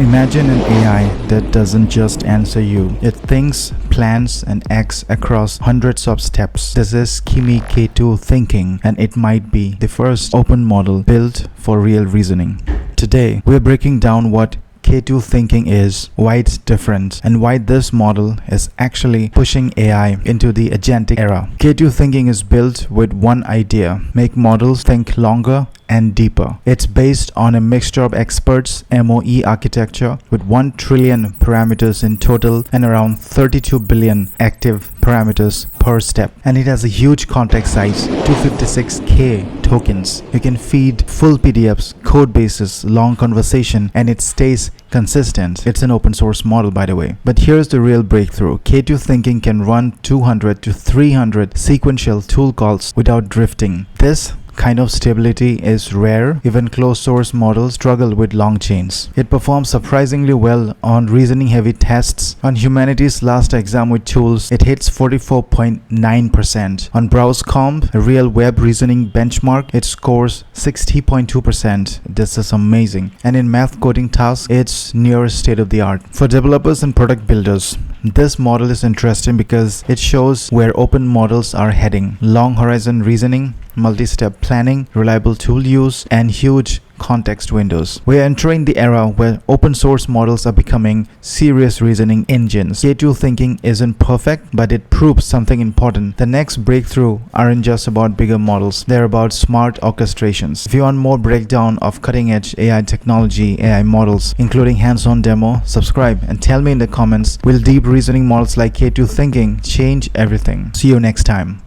imagine an AI that doesn't just answer you. It thinks, plans, and acts across hundreds of steps. This is Kimi K2 Thinking, and it might be the first open model built for real reasoning. Today, we're breaking down what K2 Thinking is, why it's different, and why this model is actually pushing AI into the agentic era. K2 Thinking is built with one idea: make models think longer and deeper. It's based on a mixture of experts MOE architecture with 1 trillion parameters in total and around 32 billion active parameters per step. And it has a huge context size, 256k tokens. You can feed full PDFs, code bases, long conversation, and it stays consistent. It's an open source model, by the way. But here's the real breakthrough. K2 Thinking can run 200 to 300 sequential tool calls without drifting. This kind of stability is rare. Even closed source models struggle with long chains. It performs surprisingly well on reasoning heavy tests. On humanity's last exam with tools, it hits 44.9%. On BrowseComp, a real web reasoning benchmark, it scores 60.2%. This is amazing. And in math coding tasks, it's near state of the art. For developers and product builders, this model is interesting because it shows where open models are heading. Long horizon reasoning, multi-step planning, reliable tool use, and huge context windows. We are entering the era where open source models are becoming serious reasoning engines. K2 Thinking isn't perfect, but it proves something important. The next breakthrough aren't just about bigger models, they're about smart orchestrations. If you want more breakdown of cutting-edge AI technology, AI models, including hands-on demo, subscribe and tell me in the comments, will deep reasoning models like K2 Thinking change everything? See you next time.